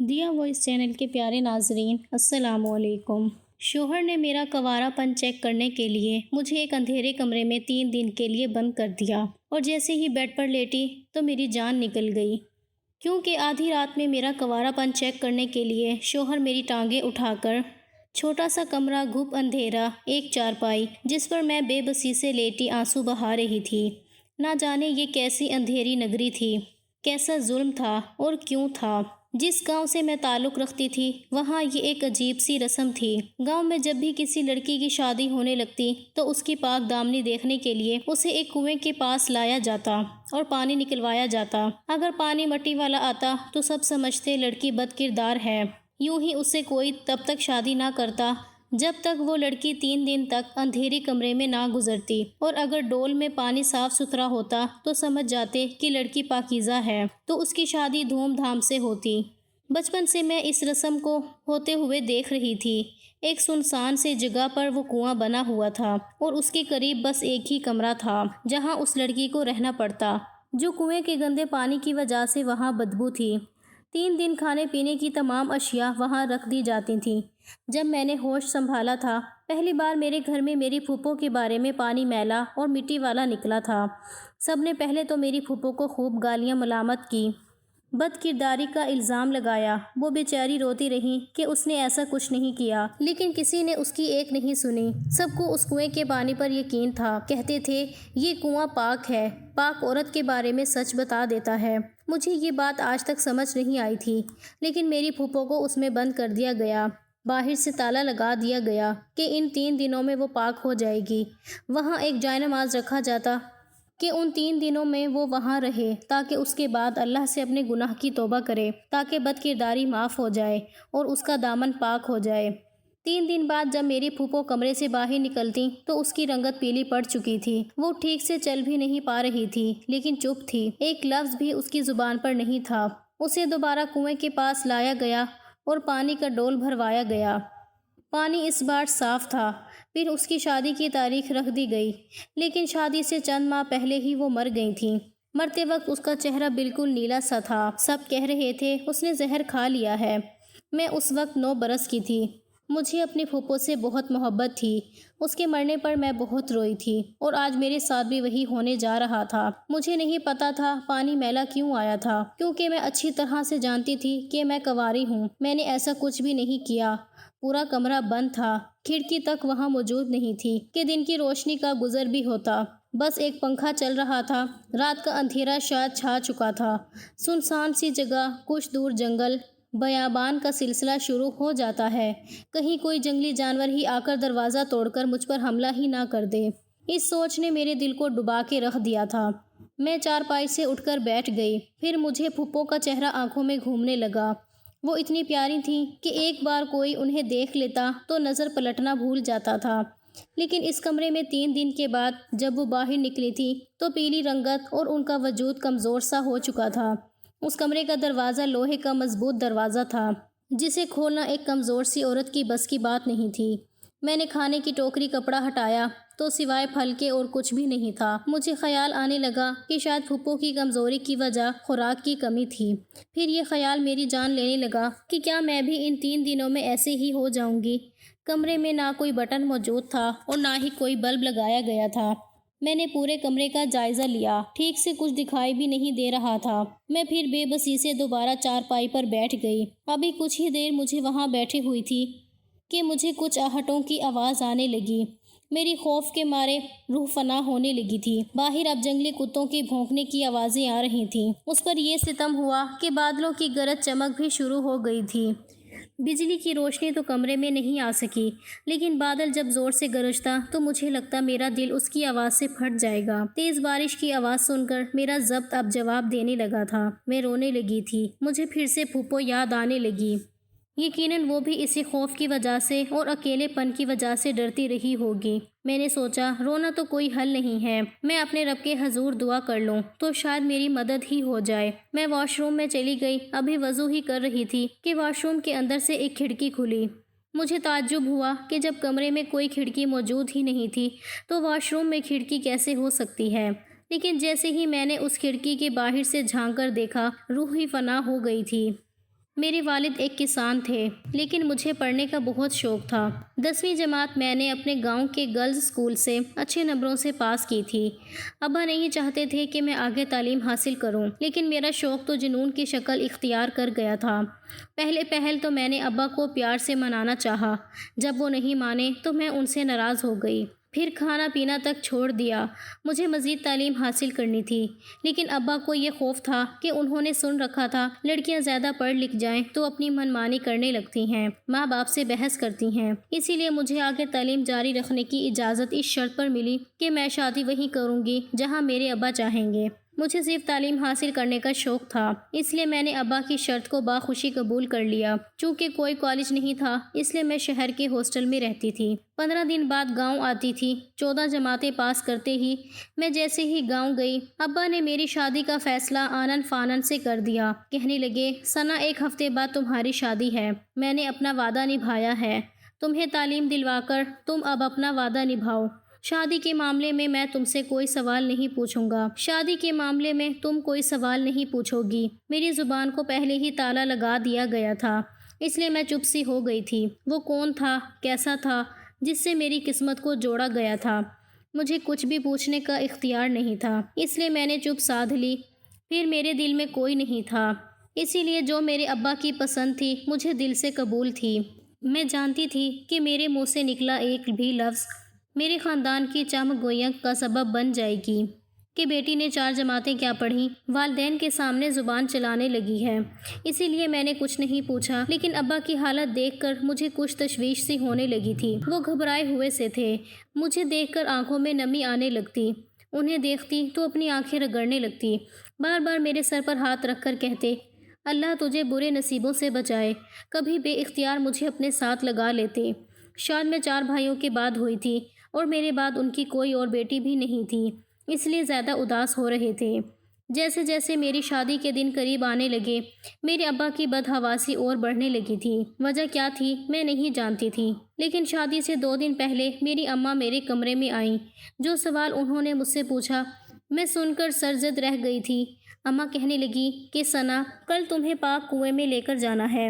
دیا voice channel کے پیارے ناظرین، السلام علیکم۔ شوہر نے میرا کنوارا پن چیک کرنے کے لیے مجھے ایک اندھیرے کمرے میں 3 دن کے لیے بند کر دیا اور جیسے ہی بیڈ پر لیٹی تو میری جان نکل گئی، کیونکہ آدھی رات میں میرا کنوارا پن چیک کرنے کے لیے شوہر میری ٹانگیں اٹھا کر چھوٹا سا کمرہ، گھپ اندھیرا، ایک چارپائی جس پر میں بے بسی سے لیٹی آنسو بہا رہی تھی۔ نہ جانے یہ کیسی اندھیری نگری تھی، کیسا ظلم تھا اور کیوں تھا۔ جس گاؤں سے میں تعلق رکھتی تھی وہاں یہ ایک عجیب سی رسم تھی۔ گاؤں میں جب بھی کسی لڑکی کی شادی ہونے لگتی تو اس کی پاک دامنی دیکھنے کے لیے اسے ایک کنویں کے پاس لایا جاتا اور پانی نکلوایا جاتا۔ اگر پانی مٹی والا آتا تو سب سمجھتے لڑکی بد کردار ہے، یوں ہی اس سے کوئی تب تک شادی نہ کرتا جب تک وہ لڑکی 3 دن تک اندھیرے کمرے میں نہ گزرتی، اور اگر ڈول میں پانی صاف ستھرا ہوتا تو سمجھ جاتے کہ لڑکی پاکیزہ ہے تو اس کی شادی دھوم دھام سے ہوتی۔ بچپن سے میں اس رسم کو ہوتے ہوئے دیکھ رہی تھی۔ ایک سنسان سے جگہ پر وہ کنواں بنا ہوا تھا اور اس کے قریب بس ایک ہی کمرہ تھا جہاں اس لڑکی کو رہنا پڑتا، جو کنویں کے گندے پانی کی وجہ سے وہاں بدبو تھی۔ 3 دن کھانے پینے کی تمام اشیاء وہاں رکھ دی جاتی تھیں۔ جب میں نے ہوش سنبھالا تھا، پہلی بار میرے گھر میں میری پھوپھو کے بارے میں پانی میلا اور مٹی والا نکلا تھا۔ سب نے پہلے تو میری پھوپھو کو خوب گالیاں ملامت کی، بد کرداری کا الزام لگایا۔ وہ بیچاری روتی رہی کہ اس نے ایسا کچھ نہیں کیا، لیکن کسی نے اس کی ایک نہیں سنی۔ سب کو اس کنویں کے پانی پر یقین تھا، کہتے تھے یہ کنواں پاک ہے، پاک عورت کے بارے میں سچ بتا دیتا ہے۔ مجھے یہ بات آج تک سمجھ نہیں آئی تھی، لیکن میری پھوپھو کو اس میں بند کر دیا گیا، باہر سے تالا لگا دیا گیا کہ ان 3 دنوں میں وہ پاک ہو جائے گی۔ وہاں ایک جائے نماز رکھا جاتا کہ ان 3 دنوں میں وہ وہاں رہے تاکہ اس کے بعد اللہ سے اپنے گناہ کی توبہ کرے، تاکہ بد کرداری معاف ہو جائے اور اس کا دامن پاک ہو جائے۔ 3 دن بعد جب میری پھوپھو کمرے سے باہر نکلتی تو اس کی رنگت پیلی پڑ چکی تھی۔ وہ ٹھیک سے چل بھی نہیں پا رہی تھی، لیکن چپ تھی، ایک لفظ بھی اس کی زبان پر نہیں تھا۔ اسے دوبارہ کنویں کے پاس لایا گیا اور پانی کا ڈول بھروایا گیا۔ پانی اس بار صاف تھا۔ پھر اس کی شادی کی تاریخ رکھ دی گئی، لیکن شادی سے چند ماہ پہلے ہی وہ مر گئی تھیں۔ مرتے وقت اس کا چہرہ بالکل نیلا سا تھا۔ سب کہہ رہے تھے اس نے زہر کھا لیا ہے۔ میں اس وقت 9 برس کی تھی۔ مجھے اپنی پھوپھو سے بہت محبت تھی۔ اس کے مرنے پر میں بہت روئی تھی، اور آج میرے ساتھ بھی وہی ہونے جا رہا تھا۔ مجھے نہیں پتا تھا پانی میلا کیوں آیا تھا، کیونکہ میں اچھی طرح سے جانتی تھی کہ میں کنواری ہوں۔ میں نے ایسا کچھ بھی نہیں کیا۔ پورا کمرہ بند تھا، کھڑکی تک وہاں موجود نہیں تھی کہ دن کی روشنی کا گزر بھی ہوتا۔ بس ایک پنکھا چل رہا تھا۔ رات کا اندھیرا شاید چھا چکا تھا۔ سنسان سی جگہ، کچھ دور جنگل، بیابان کا سلسلہ شروع ہو جاتا ہے، کہیں کوئی جنگلی جانور ہی آ کر دروازہ توڑ کر مجھ پر حملہ ہی نہ کر دے۔ اس سوچ نے میرے دل کو ڈبا کے رکھ دیا تھا۔ میں چارپائی سے اٹھ کر بیٹھ گئی۔ پھر مجھے پھوپھو کا چہرہ آنکھوں میں گھومنے لگا۔ وہ اتنی پیاری تھیں کہ ایک بار کوئی انہیں دیکھ لیتا تو نظر پلٹنا بھول جاتا تھا، لیکن اس کمرے میں 3 دن کے بعد جب وہ باہر نکلی تھی تو پیلی رنگت اور ان کا وجود کمزور سا ہو چکا تھا۔ اس کمرے کا دروازہ لوہے کا مضبوط دروازہ تھا، جسے کھولنا ایک کمزور سی عورت کی بس کی بات نہیں تھی۔ میں نے کھانے کی ٹوکری کپڑا ہٹایا تو سوائے پھل کے اور کچھ بھی نہیں تھا۔ مجھے خیال آنے لگا کہ شاید پھوپھو کی کمزوری کی وجہ خوراک کی کمی تھی۔ پھر یہ خیال میری جان لینے لگا کہ کیا میں بھی ان 3 دنوں میں ایسے ہی ہو جاؤں گی۔ کمرے میں نہ کوئی بٹن موجود تھا اور نہ ہی کوئی بلب لگایا گیا تھا۔ میں نے پورے کمرے کا جائزہ لیا، ٹھیک سے کچھ دکھائی بھی نہیں دے رہا تھا۔ میں پھر بے بسی سے دوبارہ چارپائی پر بیٹھ گئی۔ ابھی کچھ ہی دیر مجھے وہاں بیٹھے ہوئی تھی کہ مجھے کچھ آہٹوں کی آواز آنے لگی۔ میری خوف کے مارے روح فنا ہونے لگی تھی۔ باہر اب جنگلی کتوں کے بھونکنے کی آوازیں آ رہی تھیں۔ اس پر یہ ستم ہوا کہ بادلوں کی گرج چمک بھی شروع ہو گئی تھی۔ بجلی کی روشنی تو کمرے میں نہیں آ سکی، لیکن بادل جب زور سے گرجتا تو مجھے لگتا میرا دل اس کی آواز سے پھٹ جائے گا۔ تیز بارش کی آواز سن کر میرا ضبط اب جواب دینے لگا تھا۔ میں رونے لگی تھی۔ مجھے پھر سے پھوپھو یاد آنے لگی۔ یقیناً وہ بھی اسی خوف کی وجہ سے اور اکیلے پن کی وجہ سے ڈرتی رہی ہوگی۔ میں نے سوچا رونا تو کوئی حل نہیں ہے، میں اپنے رب کے حضور دعا کر لوں تو شاید میری مدد ہی ہو جائے۔ میں واش روم میں چلی گئی، ابھی وضو ہی کر رہی تھی کہ واش روم کے اندر سے ایک کھڑکی کھلی۔ مجھے تعجب ہوا کہ جب کمرے میں کوئی کھڑکی موجود ہی نہیں تھی تو واش روم میں کھڑکی کیسے ہو سکتی ہے، لیکن جیسے ہی میں نے اس کھڑکی کے باہر سے جھانک کر دیکھا، روح ہی فنا ہو گئی تھی۔ میرے والد ایک کسان تھے، لیکن مجھے پڑھنے کا بہت شوق تھا۔ 10ویں جماعت میں نے اپنے گاؤں کے گرلز اسکول سے اچھے نمبروں سے پاس کی تھی۔ ابا نہیں چاہتے تھے کہ میں آگے تعلیم حاصل کروں، لیکن میرا شوق تو جنون کی شکل اختیار کر گیا تھا۔ پہل تو میں نے ابا کو پیار سے منانا چاہا۔ جب وہ نہیں مانے تو میں ان سے ناراض ہو گئی، پھر کھانا پینا تک چھوڑ دیا۔ مجھے مزید تعلیم حاصل کرنی تھی، لیکن ابا کو یہ خوف تھا کہ انہوں نے سن رکھا تھا لڑکیاں زیادہ پڑھ لکھ جائیں تو اپنی من مانی کرنے لگتی ہیں، ماں باپ سے بحث کرتی ہیں۔ اسی لیے مجھے آگے تعلیم جاری رکھنے کی اجازت اس شرط پر ملی کہ میں شادی وہیں کروں گی جہاں میرے ابا چاہیں گے۔ مجھے صرف تعلیم حاصل کرنے کا شوق تھا، اس لیے میں نے ابا کی شرط کو بخوشی قبول کر لیا۔ چونکہ کوئی کالج نہیں تھا، اس لیے میں شہر کے ہاسٹل میں رہتی تھی۔ 15 دن بعد گاؤں آتی تھی۔ 14 جماعتیں پاس کرتے ہی میں جیسے ہی گاؤں گئی، ابا نے میری شادی کا فیصلہ آنن فانن سے کر دیا۔ کہنے لگے، ثنا 1 ہفتے بعد تمہاری شادی ہے۔ میں نے اپنا وعدہ نبھایا ہے، تمہیں تعلیم دلوا کر تم اب اپنا وعدہ نبھاؤ۔ شادی کے معاملے میں تم سے کوئی سوال نہیں پوچھوں گا۔ شادی کے معاملے میں تم کوئی سوال نہیں پوچھو گی۔ میری زبان کو پہلے ہی تالا لگا دیا گیا تھا، اس لیے میں چپ سی ہو گئی تھی۔ وہ کون تھا، کیسا تھا، جس سے میری قسمت کو جوڑا گیا تھا؟ مجھے کچھ بھی پوچھنے کا اختیار نہیں تھا، اس لیے میں نے چپ سادھ لی۔ پھر میرے دل میں کوئی نہیں تھا، اسی لیے جو میرے ابا کی پسند تھی مجھے دل سے قبول تھی۔ میں جانتی تھی کہ میرے منہ سے نکلا ایک بھی لفظ میرے خاندان کی چمک گوئیاں کا سبب بن جائے گی کہ بیٹی نے 4 جماعتیں کیا پڑھیں، والدین کے سامنے زبان چلانے لگی ہے۔ اسی لیے میں نے کچھ نہیں پوچھا، لیکن ابا کی حالت دیکھ کر مجھے کچھ تشویش سی ہونے لگی تھی۔ وہ گھبرائے ہوئے سے تھے، مجھے دیکھ کر آنکھوں میں نمی آنے لگتی۔ انہیں دیکھتی تو اپنی آنکھیں رگڑنے لگتی، بار بار میرے سر پر ہاتھ رکھ کر کہتے، اللہ تجھے برے نصیبوں سے بچائے۔ کبھی بے اختیار مجھے اپنے ساتھ لگا لیتے۔ شاید میں 4 بھائیوں کے بعد ہوئی تھی اور میرے بعد ان کی کوئی اور بیٹی بھی نہیں تھی، اس لیے زیادہ اداس ہو رہے تھے۔ جیسے جیسے میری شادی کے دن قریب آنے لگے، میرے ابا کی بدحواسی اور بڑھنے لگی تھی۔ وجہ کیا تھی میں نہیں جانتی تھی، لیکن شادی سے 2 دن پہلے میری اماں میرے کمرے میں آئیں۔ جو سوال انہوں نے مجھ سے پوچھا میں سن کر سرزد رہ گئی تھی۔ اماں کہنے لگی کہ ثنا، کل تمہیں پاک کنویں میں لے کر جانا ہے۔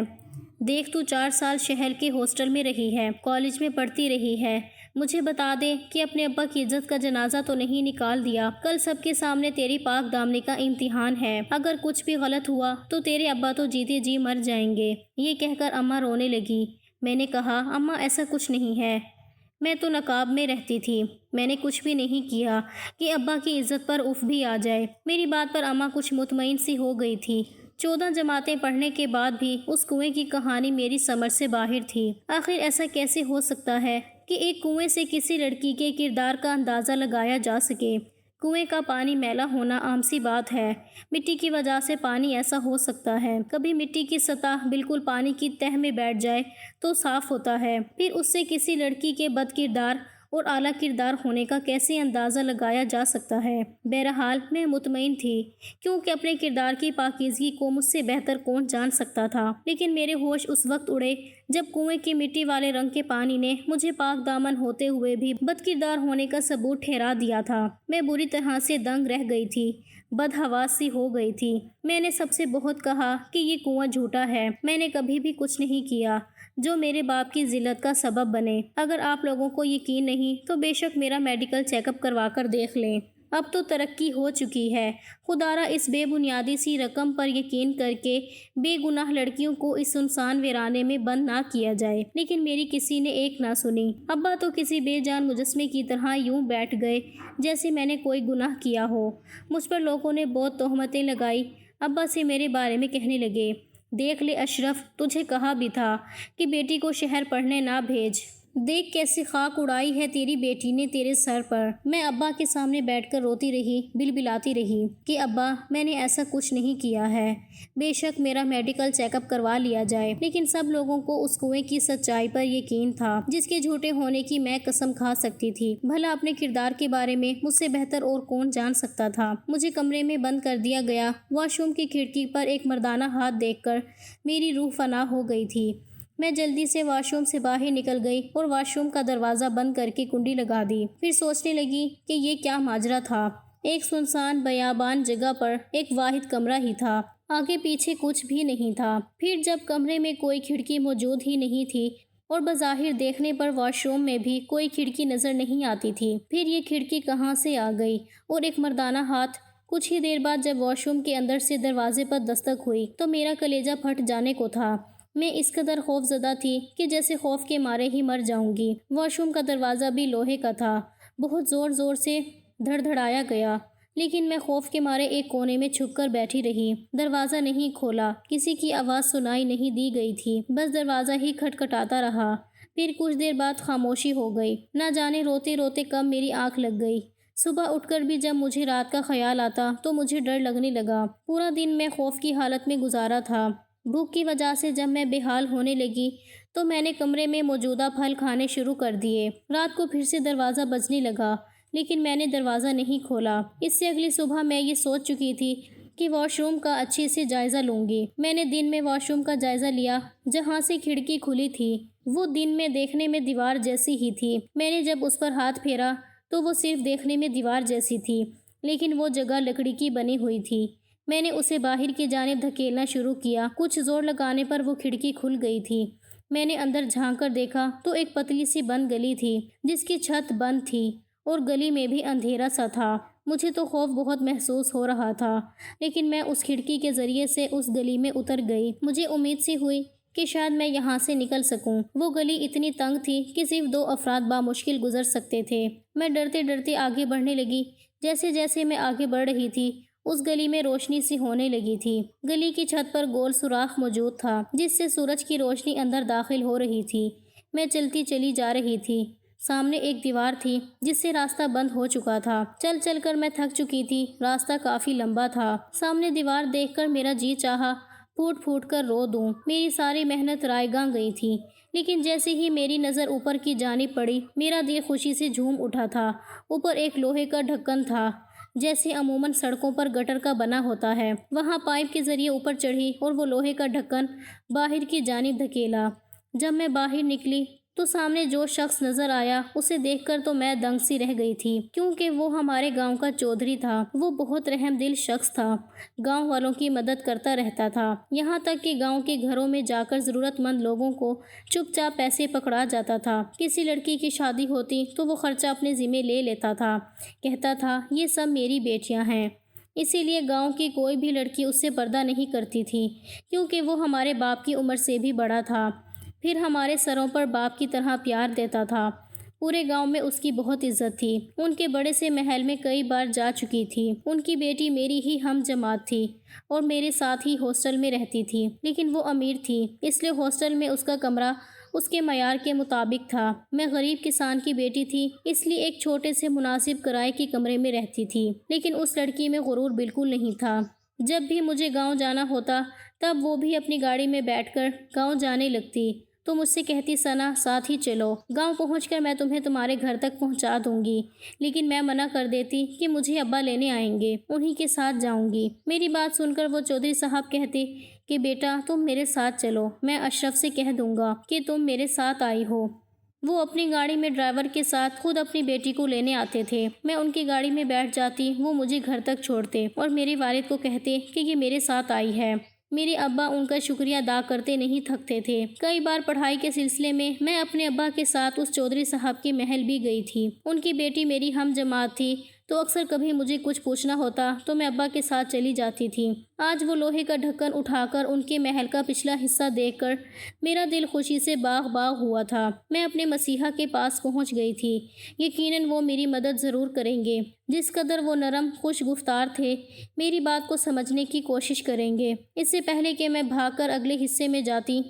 دیکھ تو 4 سال شہر کے ہاسٹل میں رہی ہے، کالج میں پڑھتی رہی ہے، مجھے بتا دے کہ اپنے ابا کی عزت کا جنازہ تو نہیں نکال دیا۔ کل سب کے سامنے تیری پاک دامنی کا امتحان ہے، اگر کچھ بھی غلط ہوا تو تیرے ابا تو جیتے جی مر جائیں گے۔ یہ کہہ کر اماں رونے لگی۔ میں نے کہا، اماں ایسا کچھ نہیں ہے، میں تو نقاب میں رہتی تھی، میں نے کچھ بھی نہیں کیا کہ ابا کی عزت پر اف بھی آ جائے۔ میری بات پر اماں کچھ مطمئن سی ہو گئی تھی۔ 14 جماعتیں پڑھنے کے بعد بھی اس کنویں کی کہانی میری سمجھ سے باہر تھی۔ آخر ایسا کیسے ہو سکتا ہے کہ ایک کنویں سے کسی لڑکی کے کردار کا اندازہ لگایا جا سکے؟ کنویں کا پانی میلا ہونا عام سی بات ہے، مٹی کی وجہ سے پانی ایسا ہو سکتا ہے۔ کبھی مٹی کی سطح بالکل پانی کی تہہ میں بیٹھ جائے تو صاف ہوتا ہے، پھر اس سے کسی لڑکی کے بد کردار اور اعلیٰ کردار ہونے کا کیسے اندازہ لگایا جا سکتا ہے؟ بہرحال میں مطمئن تھی، کیونکہ اپنے کردار کی پاکیزگی کو مجھ سے بہتر کون جان سکتا تھا۔ لیکن میرے ہوش اس وقت اڑے جب کنویں کی مٹی والے رنگ کے پانی نے مجھے پاک دامن ہوتے ہوئے بھی بد کردار ہونے کا ثبوت ٹھہرا دیا تھا۔ میں بری طرح سے دنگ رہ گئی تھی، بدحواس سی ہو گئی تھی۔ میں نے سب سے بہت کہا کہ یہ کنواں جھوٹا ہے، میں نے کبھی بھی کچھ نہیں کیا جو میرے باپ کی ذلت کا سبب بنے۔ اگر آپ لوگوں کو یقین نہیں تو بے شک میرا میڈیکل چیک اپ کروا کر دیکھ لیں، اب تو ترقی ہو چکی ہے۔ خدا را اس بے بنیادی سی رقم پر یقین کر کے بے گناہ لڑکیوں کو اس سنسان ویرانے میں بند نہ کیا جائے۔ لیکن میری کسی نے ایک نہ سنی۔ ابا تو کسی بے جان مجسمے کی طرح یوں بیٹھ گئے جیسے میں نے کوئی گناہ کیا ہو۔ مجھ پر لوگوں نے بہت تہمتیں لگائی۔ ابا سے میرے بارے میں کہنے لگے، دیکھ لے اشرف، تجھے کہا بھی تھا کہ بیٹی کو شہر پڑھنے نہ بھیج، دیکھ کیسی خاک اڑائی ہے تیری بیٹی نے تیرے سر پر۔ میں ابا کے سامنے بیٹھ کر روتی رہی، بلبلاتی رہی کہ ابا میں نے ایسا کچھ نہیں کیا ہے، بے شک میرا میڈیکل چیک اپ کروا لیا جائے۔ لیکن سب لوگوں کو اس کنویں کی سچائی پر یقین تھا جس کے جھوٹے ہونے کی میں قسم کھا سکتی تھی۔ بھلا اپنے کردار کے بارے میں مجھ سے بہتر اور کون جان سکتا تھا؟ مجھے کمرے میں بند کر دیا گیا۔ واش روم کی کھڑکی پر ایک مردانہ ہاتھ دیکھ کر میری روح فنا ہو گئی تھی۔ میں جلدی سے واش روم سے باہر نکل گئی اور واش روم کا دروازہ بند کر کے کنڈی لگا دی۔ پھر سوچنے لگی کہ یہ کیا ماجرا تھا۔ ایک سنسان بیابان جگہ پر ایک واحد کمرہ ہی تھا، آگے پیچھے کچھ بھی نہیں تھا۔ پھر جب کمرے میں کوئی کھڑکی موجود ہی نہیں تھی اور بظاہر دیکھنے پر واش روم میں بھی کوئی کھڑکی نظر نہیں آتی تھی، پھر یہ کھڑکی کہاں سے آ گئی اور ایک مردانہ ہاتھ۔ کچھ ہی دیر بعد جب واش روم کے اندر سے دروازے پر دستک ہوئی تو میرا کلیجہ پھٹ جانے کو تھا۔ میں اس قدر خوف زدہ تھی کہ جیسے خوف کے مارے ہی مر جاؤں گی۔ واش روم کا دروازہ بھی لوہے کا تھا، بہت زور زور سے دھڑدھڑایا گیا، لیکن میں خوف کے مارے ایک کونے میں چھپ کر بیٹھی رہی۔ دروازہ نہیں کھولا، کسی کی آواز سنائی نہیں دی گئی تھی، بس دروازہ ہی کھٹکھٹاتا رہا۔ پھر کچھ دیر بعد خاموشی ہو گئی۔ نہ جانے روتے روتے کب میری آنکھ لگ گئی۔ صبح اٹھ کر بھی جب مجھے رات کا خیال آتا تو مجھے ڈر لگنے لگا۔ پورا دن میں خوف کی حالت میں گزارا تھا۔ بھوک کی وجہ سے جب میں بے حال ہونے لگی تو میں نے کمرے میں موجودہ پھل کھانے شروع کر دیے۔ رات کو پھر سے دروازہ بجنے لگا، لیکن میں نے دروازہ نہیں کھولا۔ اس سے اگلی صبح میں یہ سوچ چکی تھی کہ واش روم کا اچھے سے جائزہ لوں گی۔ میں نے دن میں واش روم کا جائزہ لیا جہاں سے کھڑکی کھلی تھی۔ وہ دن میں دیکھنے میں دیوار جیسی ہی تھی۔ میں نے جب اس پر ہاتھ پھیرا تو وہ صرف دیکھنے میں دیوار جیسی تھی، لیکن وہ جگہ لکڑی کی بنی ہوئی تھی۔ میں نے اسے باہر کی جانب دھکیلنا شروع کیا۔ کچھ زور لگانے پر وہ کھڑکی کھل گئی تھی۔ میں نے اندر جھانک کر دیکھا تو ایک پتلی سی بند گلی تھی جس کی چھت بند تھی اور گلی میں بھی اندھیرا سا تھا۔ مجھے تو خوف بہت محسوس ہو رہا تھا، لیکن میں اس کھڑکی کے ذریعے سے اس گلی میں اتر گئی۔ مجھے امید سی ہوئی کہ شاید میں یہاں سے نکل سکوں۔ وہ گلی اتنی تنگ تھی کہ صرف 2 افراد بامشکل گزر سکتے تھے۔ میں ڈرتے ڈرتے آگے بڑھنے لگی۔ جیسے جیسے میں آگے بڑھ رہی تھی اس گلی میں روشنی سی ہونے لگی تھی۔ گلی کی چھت پر گول سوراخ موجود تھا جس سے سورج کی روشنی اندر داخل ہو رہی تھی۔ میں چلتی چلی جا رہی تھی۔ سامنے ایک دیوار تھی جس سے راستہ بند ہو چکا تھا۔ چل چل کر میں تھک چکی تھی۔ راستہ کافی لمبا تھا۔ سامنے دیوار دیکھ کر میرا جی چاہا پھوٹ پھوٹ کر رو دوں۔ میری ساری محنت رائے گاں گئی تھی، لیکن جیسے ہی میری نظر اوپر کی جانب پڑی میرا دل خوشی سے جھوم اٹھا تھا۔ اوپر ایک لوہے کا ڈھکن تھا جیسے عموماً سڑکوں پر گٹر کا بنا ہوتا ہے۔ وہاں پائپ کے ذریعے اوپر چڑھی اور وہ لوہے کا ڈھکن باہر کی جانب دھکیلا۔ جب میں باہر نکلی تو سامنے جو شخص نظر آیا اسے دیکھ کر تو میں دنگ سی رہ گئی تھی، کیونکہ وہ ہمارے گاؤں کا چودھری تھا۔ وہ بہت رحم دل شخص تھا، گاؤں والوں کی مدد کرتا رہتا تھا، یہاں تک کہ گاؤں کے گھروں میں جا کر ضرورت مند لوگوں کو چپ چاپ پیسے پکڑا جاتا تھا۔ کسی لڑکی کی شادی ہوتی تو وہ خرچہ اپنے ذمہ لے لیتا تھا، کہتا تھا یہ سب میری بیٹیاں ہیں۔ اسی لیے گاؤں کی کوئی بھی لڑکی اس سے پردہ نہیں کرتی تھی، کیونکہ وہ ہمارے باپ کی عمر سے بھی بڑا تھا، پھر ہمارے سروں پر باپ کی طرح پیار دیتا تھا۔ پورے گاؤں میں اس کی بہت عزت تھی۔ ان کے بڑے سے محل میں کئی بار جا چکی تھی۔ ان کی بیٹی میری ہی ہم جماعت تھی اور میرے ساتھ ہی ہاسٹل میں رہتی تھی، لیکن وہ امیر تھی، اس لیے ہاسٹل میں اس کا کمرہ اس کے معیار کے مطابق تھا۔ میں غریب کسان کی بیٹی تھی، اس لیے ایک چھوٹے سے مناسب کرائے کے کمرے میں رہتی تھی، لیکن اس لڑکی میں غرور بالکل نہیں تھا۔ جب بھی مجھے گاؤں جانا ہوتا تب وہ بھی اپنی گاڑی میں بیٹھ کر گاؤں جانے لگتی تو مجھ سے کہتی ثنا ساتھ ہی چلو، گاؤں پہنچ کر میں تمہیں تمہارے گھر تک پہنچا دوں گی، لیکن میں منع کر دیتی کہ مجھے ابا لینے آئیں گے، انہی کے ساتھ جاؤں گی۔ میری بات سن کر وہ چودھری صاحب کہتے کہ بیٹا تم میرے ساتھ چلو، میں اشرف سے کہہ دوں گا کہ تم میرے ساتھ آئی ہو۔ وہ اپنی گاڑی میں ڈرائیور کے ساتھ خود اپنی بیٹی کو لینے آتے تھے۔ میں ان کی گاڑی میں بیٹھ جاتی، وہ مجھے گھر تک چھوڑتے اور میرے والد کو کہتے کہ یہ میرے ساتھ آئی ہے۔ میرے ابا ان کا شکریہ ادا کرتے نہیں تھکتے تھے۔ کئی بار پڑھائی کے سلسلے میں اپنے ابا کے ساتھ اس چودھری صاحب کے محل بھی گئی تھی۔ ان کی بیٹی میری ہم جماعت تھی تو اکثر کبھی مجھے کچھ پوچھنا ہوتا تو میں ابا کے ساتھ چلی جاتی تھی۔ آج وہ لوہے کا ڈھکن اٹھا کر ان کے محل کا پچھلا حصہ دیکھ کر میرا دل خوشی سے باغ باغ ہوا تھا۔ میں اپنے مسیحا کے پاس پہنچ گئی تھی۔ یقیناً وہ میری مدد ضرور کریں گے، جس قدر وہ نرم خوش گفتار تھے، میری بات کو سمجھنے کی کوشش کریں گے۔ اس سے پہلے کہ میں بھاگ کر اگلے حصے میں جاتی،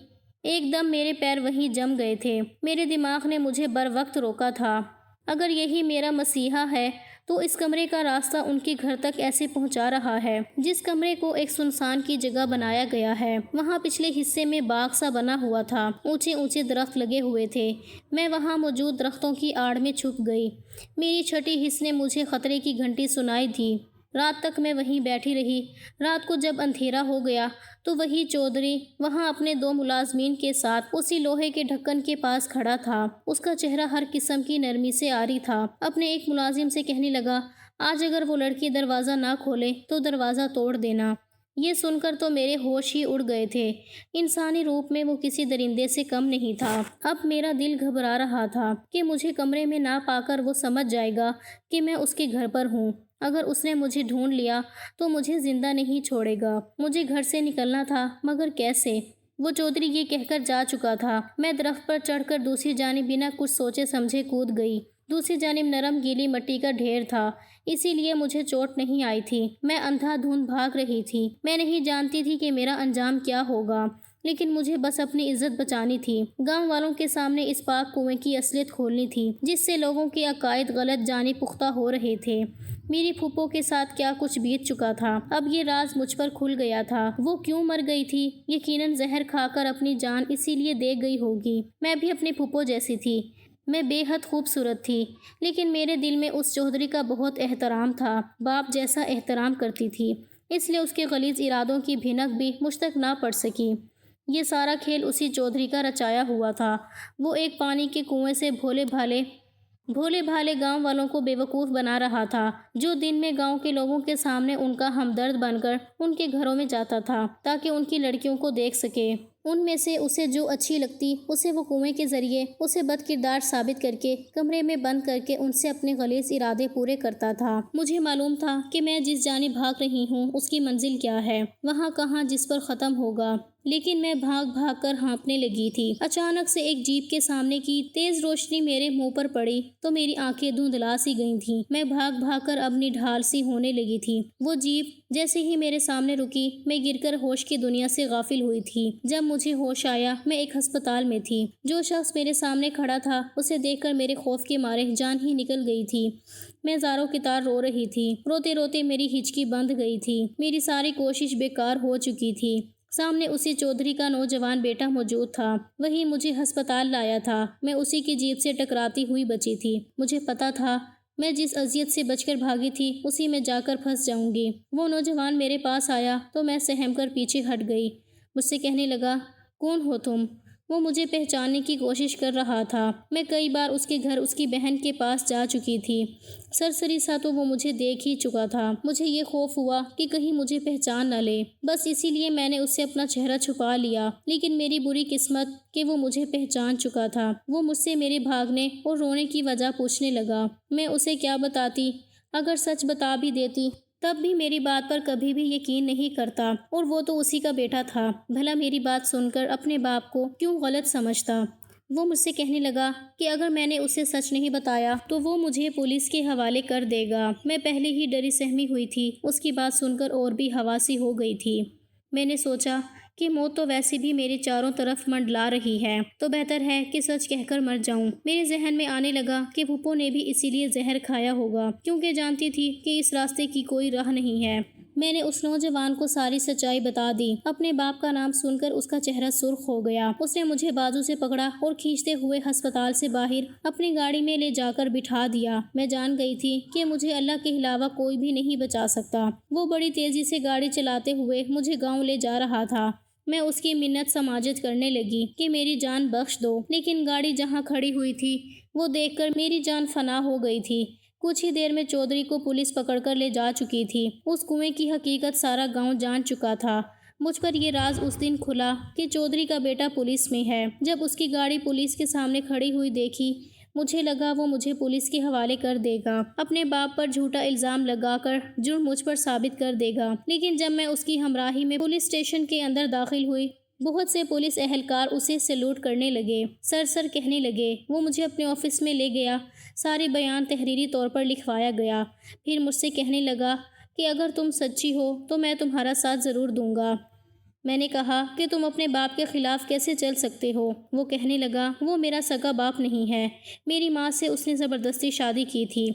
ایک دم میرے پیر وہیں جم گئے تھے۔ میرے دماغ نے مجھے بر وقت روکا تھا۔ اگر یہی میرا مسیحا ہے تو اس کمرے کا راستہ ان کے گھر تک ایسے پہنچا رہا ہے۔ جس کمرے کو ایک سنسان کی جگہ بنایا گیا ہے، وہاں پچھلے حصے میں باغ سا بنا ہوا تھا، اونچے اونچے درخت لگے ہوئے تھے۔ میں وہاں موجود درختوں کی آڑ میں چھپ گئی۔ میری چھٹی حس نے مجھے خطرے کی گھنٹی سنائی دی۔ رات تک میں وہیں بیٹھی رہی۔ رات کو جب اندھیرا ہو گیا تو وہی چودھری وہاں اپنے 2 ملازمین کے ساتھ اسی لوہے کے ڈھکن کے پاس کھڑا تھا۔ اس کا چہرہ ہر قسم کی نرمی سے عاری تھا۔ اپنے ایک ملازم سے کہنے لگا، آج اگر وہ لڑکی دروازہ نہ کھولے تو دروازہ توڑ دینا۔ یہ سن کر تو میرے ہوش ہی اڑ گئے تھے۔ انسانی روپ میں وہ کسی درندے سے کم نہیں تھا۔ اب میرا دل گھبرا رہا تھا کہ مجھے کمرے میں نہ پا کر وہ سمجھ جائے گا کہ میں اس کے گھر پر ہوں۔ اگر اس نے مجھے ڈھونڈ لیا تو مجھے زندہ نہیں چھوڑے گا۔ مجھے گھر سے نکلنا تھا، مگر کیسے؟ وہ چودھری یہ کہہ کر جا چکا تھا۔ میں درخت پر چڑھ کر دوسری جانب بنا کچھ سوچے سمجھے کود گئی۔ دوسری جانب نرم گیلی مٹی کا ڈھیر تھا، اسی لیے مجھے چوٹ نہیں آئی تھی۔ میں اندھا دھند بھاگ رہی تھی۔ میں نہیں جانتی تھی کہ میرا انجام کیا ہوگا، لیکن مجھے بس اپنی عزت بچانی تھی۔ گاؤں والوں کے سامنے اس پاک کنویں کی اصلیت کھولنی تھی، جس سے لوگوں کے عقائد غلط جانب پختہ ہو رہے تھے۔ میری پھوپھو کے ساتھ کیا کچھ بیت چکا تھا، اب یہ راز مجھ پر کھل گیا تھا۔ وہ کیوں مر گئی تھی؟ یقیناً زہر کھا کر اپنی جان اسی لیے دے گئی ہوگی۔ میں بھی اپنی پھوپھو جیسی تھی۔ میں بے حد خوبصورت تھی، لیکن میرے دل میں اس چودھری کا بہت احترام تھا۔ باپ جیسا احترام کرتی تھی، اس لیے اس کے غلیظ ارادوں کی بھنک بھی مجھ تک نہ پڑ سکی۔ یہ سارا کھیل اسی چودھری کا رچایا ہوا تھا۔ وہ ایک پانی کے کنویں سے بھولے بھالے گاؤں والوں کو بے وقوف بنا رہا تھا، جو دن میں گاؤں کے لوگوں کے سامنے ان کا ہمدرد بن کر ان کے گھروں میں جاتا تھا تاکہ ان کی لڑکیوں کو دیکھ سکے۔ ان میں سے اسے جو اچھی لگتی اسے وہ کنویں کے ذریعے اسے بد کردار ثابت کر کے کمرے میں بند کر کے ان سے اپنے غلیظ ارادے پورے کرتا تھا۔ مجھے معلوم تھا کہ میں جس جانب بھاگ رہی ہوں اس کی منزل کیا ہے، وہاں کہاں جس پر ختم ہوگا، لیکن میں بھاگ کر ہانپنے لگی تھی۔ اچانک سے ایک جیپ کے سامنے کی تیز روشنی میرے منہ پر پڑی تو میری آنکھیں دھندلا سی گئی تھیں۔ میں بھاگ کر اپنی ڈھال سی ہونے لگی تھی۔ وہ جیپ جیسے ہی میرے سامنے رکی، میں گر کر ہوش کی دنیا سے غافل ہوئی تھی۔ جب مجھے ہوش آیا، میں ایک ہسپتال میں تھی۔ جو شخص میرے سامنے کھڑا تھا اسے دیکھ کر میرے خوف کے مارے جان ہی نکل گئی تھی۔ میں زاروں کی طرح رو رہی تھی۔ روتے روتے میری ہچکی بندھ گئی تھی۔ میری ساری کوشش بیکار ہو چکی تھی۔ سامنے اسی چودھری کا نوجوان بیٹا موجود تھا، وہی مجھے ہسپتال لایا تھا۔ میں اسی کی جیپ سے ٹکراتی ہوئی بچی تھی۔ مجھے پتا تھا میں جس اذیت سے بچ کر بھاگی تھی اسی میں جا کر پھنس جاؤں گی۔ وہ نوجوان میرے پاس آیا تو میں سہم کر پیچھے ہٹ گئی۔ مجھ سے کہنے لگا، کون ہو تم؟ وہ مجھے پہچاننے کی کوشش کر رہا تھا۔ میں کئی بار اس کے گھر اس کی بہن کے پاس جا چکی تھی۔ سرسری سا تو وہ مجھے دیکھ ہی چکا تھا۔ مجھے یہ خوف ہوا کہ کہیں مجھے پہچان نہ لے، بس اسی لیے میں نے اس سے اپنا چہرہ چھپا لیا۔ لیکن میری بری قسمت کہ وہ مجھے پہچان چکا تھا۔ وہ مجھ سے میرے بھاگنے اور رونے کی وجہ پوچھنے لگا۔ میں اسے کیا بتاتی؟ اگر سچ بتا بھی دیتی تب بھی میری بات پر کبھی بھی یقین نہیں کرتا، اور وہ تو اسی کا بیٹا تھا۔ بھلا میری بات سن کر اپنے باپ کو کیوں غلط سمجھتا؟ وہ مجھ سے کہنے لگا کہ اگر میں نے اسے سچ نہیں بتایا تو وہ مجھے پولیس کے حوالے کر دے گا۔ میں پہلے ہی ڈری سہمی ہوئی تھی، اس کی بات سن کر اور بھی حواسی ہو گئی تھی۔ میں نے سوچا کہ موت تو ویسے بھی میرے چاروں طرف منڈلا رہی ہے، تو بہتر ہے کہ سچ کہہ کر مر جاؤں۔ میرے ذہن میں آنے لگا کہ پھوپھو نے بھی اسی لیے زہر کھایا ہوگا، کیونکہ جانتی تھی کہ اس راستے کی کوئی راہ نہیں ہے۔ میں نے اس نوجوان کو ساری سچائی بتا دی۔ اپنے باپ کا نام سن کر اس کا چہرہ سرخ ہو گیا۔ اس نے مجھے بازو سے پکڑا اور کھینچتے ہوئے ہسپتال سے باہر اپنی گاڑی میں لے جا کر بٹھا دیا۔ میں جان گئی تھی کہ مجھے اللہ کے علاوہ کوئی بھی نہیں بچا سکتا۔ وہ بڑی تیزی سے گاڑی چلاتے ہوئے مجھے گاؤں لے جا رہا تھا۔ میں اس کی منت سماجت کرنے لگی کہ میری جان بخش دو، لیکن گاڑی جہاں کھڑی ہوئی تھی وہ دیکھ کر میری جان فنا ہو گئی تھی۔ کچھ ہی دیر میں چودھری کو پولیس پکڑ کر لے جا چکی تھی۔ اس کنویں کی حقیقت سارا گاؤں جان چکا تھا۔ مجھ پر یہ راز اس دن کھلا کہ چودھری کا بیٹا پولیس میں ہے۔ جب اس کی گاڑی پولیس کے سامنے کھڑی ہوئی دیکھی، مجھے لگا وہ مجھے پولیس کے حوالے کر دے گا، اپنے باپ پر جھوٹا الزام لگا کر جرم مجھ پر ثابت کر دے گا۔ لیکن جب میں اس کی ہمراہی میں پولیس اسٹیشن کے اندر داخل ہوئی، بہت سے پولیس اہلکار اسے سیلوٹ کرنے لگے، سر کہنے لگے۔ وہ مجھے اپنے آفس میں لے گیا، سارے بیان تحریری طور پر لکھوایا گیا۔ پھر مجھ سے کہنے لگا کہ اگر تم سچی ہو تو میں تمہارا ساتھ ضرور دوں گا۔ میں نے کہا کہ تم اپنے باپ کے خلاف کیسے چل سکتے ہو؟ وہ کہنے لگا، وہ میرا سگا باپ نہیں ہے، میری ماں سے اس نے زبردستی شادی کی تھی۔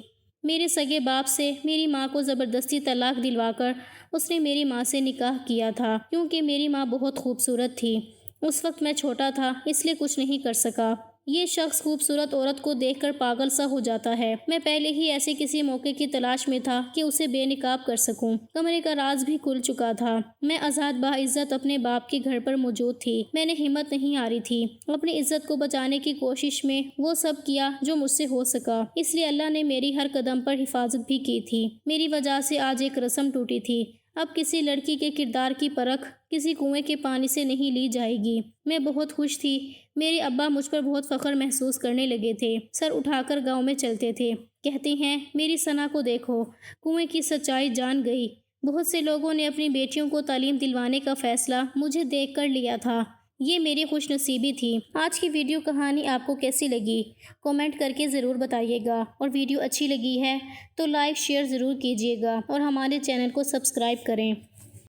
میرے سگے باپ سے میری ماں کو زبردستی طلاق دلوا کر اس نے میری ماں سے نکاح کیا تھا، کیونکہ میری ماں بہت خوبصورت تھی۔ اس وقت میں چھوٹا تھا، اس لیے کچھ نہیں کر سکا۔ یہ شخص خوبصورت عورت کو دیکھ کر پاگل سا ہو جاتا ہے۔ میں پہلے ہی ایسے کسی موقع کی تلاش میں تھا کہ اسے بے نقاب کر سکوں۔ کمرے کا راز بھی کھل چکا تھا۔ میں آزاد باعزت اپنے باپ کے گھر پر موجود تھی۔ میں نے ہمت نہیں ہاری تھی۔ اپنی عزت کو بچانے کی کوشش میں وہ سب کیا جو مجھ سے ہو سکا۔ اس لیے اللہ نے میری ہر قدم پر حفاظت بھی کی تھی۔ میری وجہ سے آج ایک رسم ٹوٹی تھی۔ اب کسی لڑکی کے کردار کی پرکھ کسی کنویں کے پانی سے نہیں لی جائے گی۔ میں بہت خوش تھی۔ میرے ابا مجھ پر بہت فخر محسوس کرنے لگے تھے۔ سر اٹھا کر گاؤں میں چلتے تھے۔ کہتے ہیں میری ثنا کو دیکھو، کنویں کی سچائی جان گئی۔ بہت سے لوگوں نے اپنی بیٹیوں کو تعلیم دلوانے کا فیصلہ مجھے دیکھ کر لیا تھا۔ یہ میری خوش نصیبی تھی۔ آج کی ویڈیو کہانی آپ کو کیسی لگی؟ کومنٹ کر کے ضرور بتائیے گا، اور ویڈیو اچھی لگی ہے تو لائک شیئر ضرور کیجیے گا اور ہمارے چینل کو سبسکرائب کریں۔